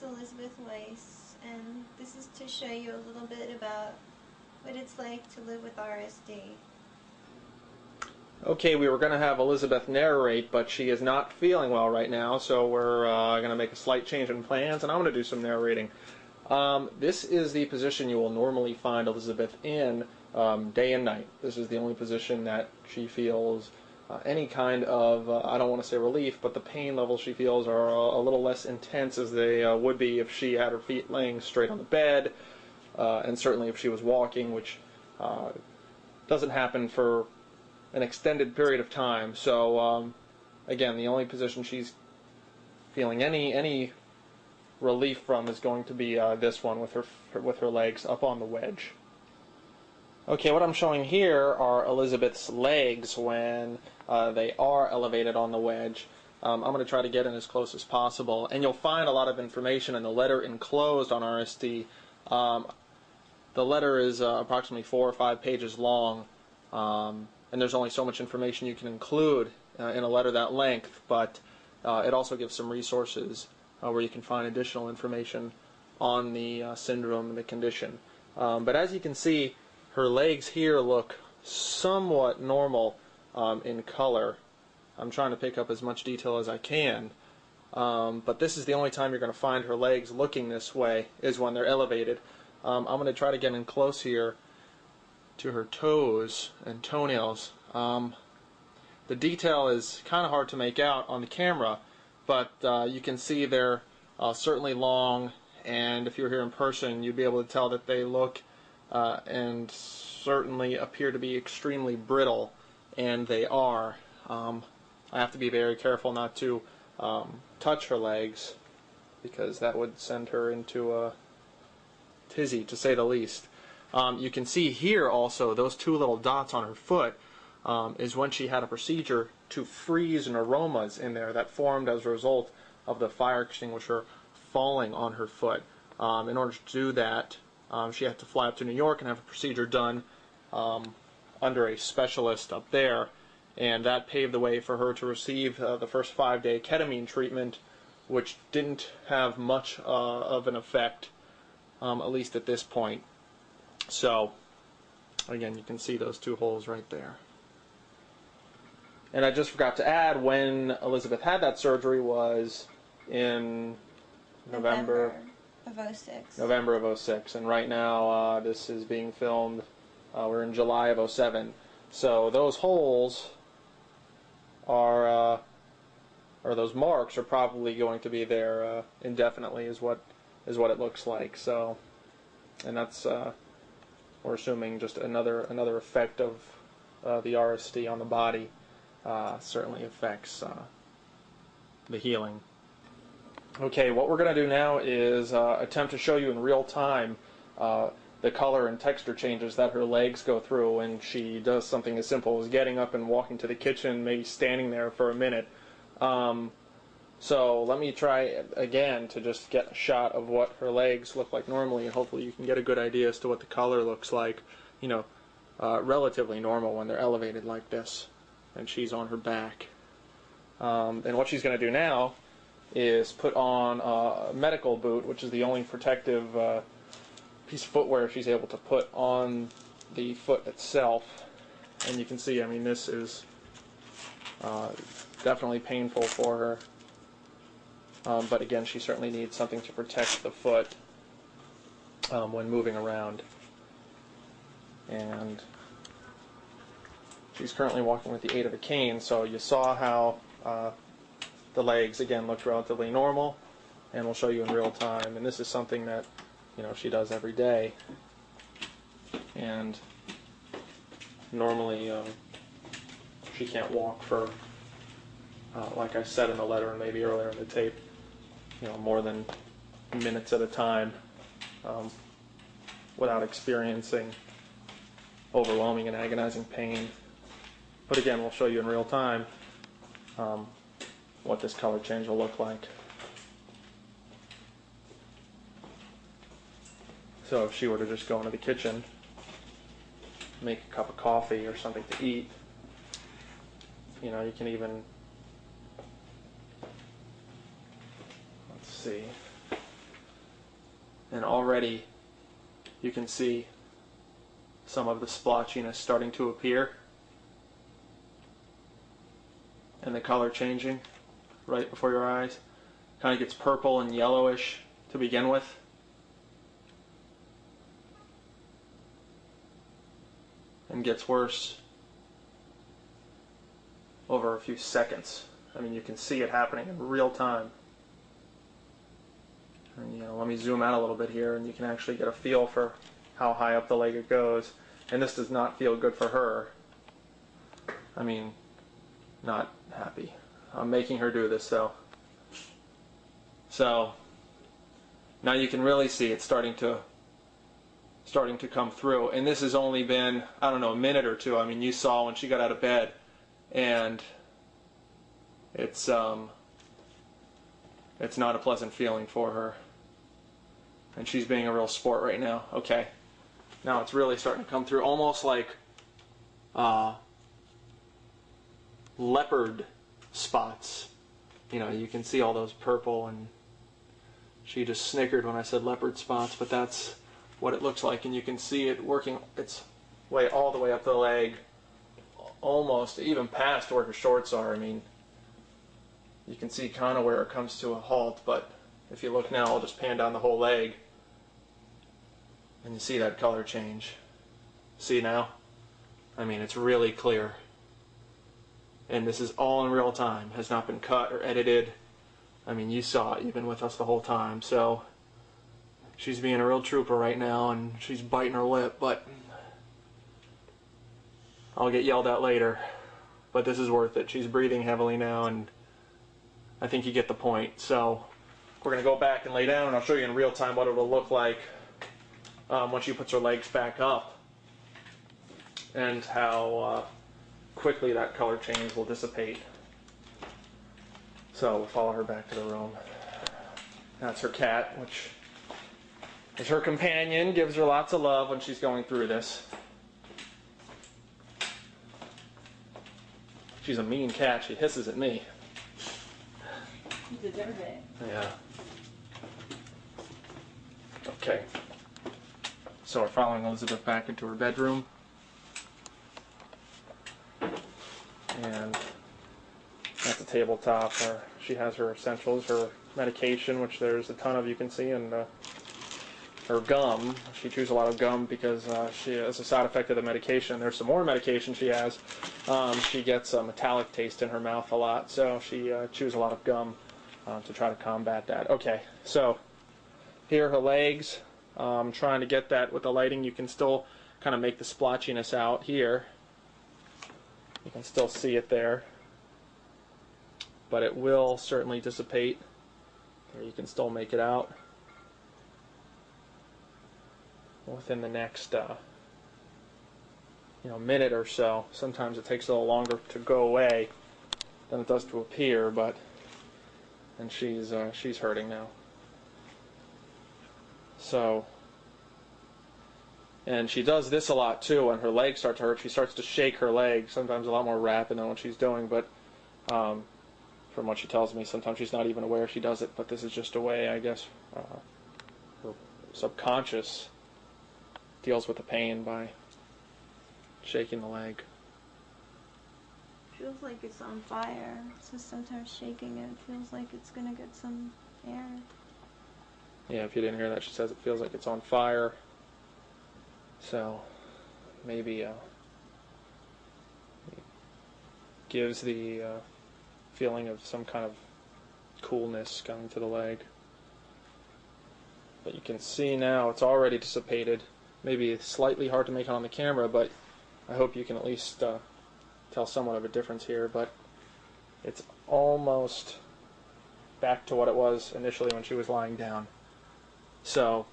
is Elizabeth Weiss, and this is to show you a little bit about what it's like to live with RSD. Okay, we were going to have Elizabeth narrate, but she is not feeling well right now, so we're going to make a slight change in plans, and I'm going to do some narrating. This is the position you will normally find Elizabeth in day and night. This is the only position that she feels any kind of, I don't want to say relief, but the pain levels she feels are a little less intense as they would be if she had her feet laying straight on the bed, and certainly if she was walking, which doesn't happen for an extended period of time. So again, the only position she's feeling any relief from is going to be this one with her legs up on the wedge. Okay, what I'm showing here are Elizabeth's legs when they are elevated on the wedge. I'm going to try to get in as close as possible, and you'll find a lot of information in the letter enclosed on RSD. The letter is approximately 4 or 5 pages long, and there's only so much information you can include in a letter that length, but it also gives some resources where you can find additional information on the syndrome and the condition. But as you can see, her legs here look somewhat normal in color. I'm trying to pick up as much detail as I can, but this is the only time you're going to find her legs looking this way, is when they're elevated. I'm going to try to get in close here to her toes and toenails. The detail is kind of hard to make out on the camera, but you can see they're certainly long, and if you were here in person you'd be able to tell that they look and certainly appear to be extremely brittle, and they are. I have to be very careful not to touch her legs, because that would send her into a tizzy, to say the least. You can see here also those 2 little dots on her foot is when she had a procedure to freeze neuromas in there that formed as a result of the fire extinguisher falling on her foot. In order to do that, she had to fly up to New York and have a procedure done under a specialist up there, and that paved the way for her to receive the first 5-day ketamine treatment, which didn't have much of an effect, at least at this point. So again, you can see those 2 holes right there. And I just forgot to add, when Elizabeth had that surgery was in November of 06. November of 06, and right now this is being filmed, we're in July of 07. So those holes are, or those marks are probably going to be there indefinitely, is what it looks like. So, and that's we're assuming just another effect of the RSD on the body. Certainly affects the healing. Okay, what we're going to do now is attempt to show you in real time the color and texture changes that her legs go through when she does something as simple as getting up and walking to the kitchen, maybe standing there for a minute. So let me try again to just get a shot of what her legs look like normally, and hopefully you can get a good idea as to what the color looks like, you know, relatively normal when they're elevated like this and she's on her back. And what she's going to do now is put on a medical boot, which is the only protective piece of footwear she's able to put on the foot itself. And you can see, I mean, this is definitely painful for her. But again, she certainly needs something to protect the foot when moving around. And she's currently walking with the aid of a cane, so you saw how the legs again looked relatively normal, and we'll show you in real time. And this is something that, you know, she does every day, and normally she can't walk for like I said in the letter and maybe earlier in the tape, you know, more than minutes at a time without experiencing overwhelming and agonizing pain. But again, we'll show you in real time what this color change will look like. So if she were to just go into the kitchen, make a cup of coffee or something to eat, you know, you can even, let's see, And already you can see some of the splotchiness starting to appear and the color changing right before your eyes. Kind of gets purple and yellowish to begin with. And gets worse over a few seconds. I mean, you can see it happening in real time. And, you know, let me zoom out a little bit here, and you can actually get a feel for how high up the leg it goes. And this does not feel good for her. I mean, not happy. I'm making her do this, though. So now you can really see it starting to come through. And this has only been, I don't know, a minute or two. I mean, you saw when she got out of bed, and it's not a pleasant feeling for her. And she's being a real sport right now. Okay. Now it's really starting to come through, almost like leopard spots. You know, you can see all those purple, and she just snickered when I said leopard spots, but that's what it looks like. And you can see it working its way all the way up the leg, almost even past where her shorts are. I mean, you can see kind of where it comes to a halt, but if you look now, I'll just pan down the whole leg, and you see that color change. See now? I mean, it's really clear. And this is all in real time, has not been cut or edited. I mean, you saw it, you've been with us the whole time, so she's being a real trooper right now, and she's biting her lip, but I'll get yelled at later. But this is worth it. She's breathing heavily now, and I think you get the point. So we're going to go back and lay down, and I'll show you in real time what it'll look like once she puts her legs back up, and how quickly that color change will dissipate. So we'll follow her back to the room. That's her cat, which is her companion, gives her lots of love when she's going through this. She's a mean cat. She hisses at me. You deserve it. Yeah. Okay. So we're following Elizabeth back into her bedroom. And at the tabletop where she has her essentials, her medication, which there's a ton of, you can see, and her gum. She chews a lot of gum because she, as a side effect of the medication, there's some more medication she has. She gets a metallic taste in her mouth a lot, so she chews a lot of gum to try to combat that. Okay, so here are her legs. Trying to get that with the lighting. You can still kind of make the splotchiness out here. You can still see it there, but it will certainly dissipate. There, you can still make it out within the next minute or so. Sometimes it takes a little longer to go away than it does to appear, but and she's hurting now. So, and she does this a lot too. When her legs start to hurt, she starts to shake her leg, sometimes a lot more rapid than what she's doing, but from what she tells me, sometimes she's not even aware she does it, but this is just a way, I guess, her subconscious deals with the pain by shaking the leg. Feels like it's on fire, so sometimes shaking it feels like it's gonna get some air. Yeah, if you didn't hear that, she says it feels like it's on fire. So maybe it gives the feeling of some kind of coolness going to the leg. But you can see now it's already dissipated. Maybe it's slightly hard to make out on the camera, but I hope you can at least tell somewhat of a difference here. But it's almost back to what it was initially when she was lying down. So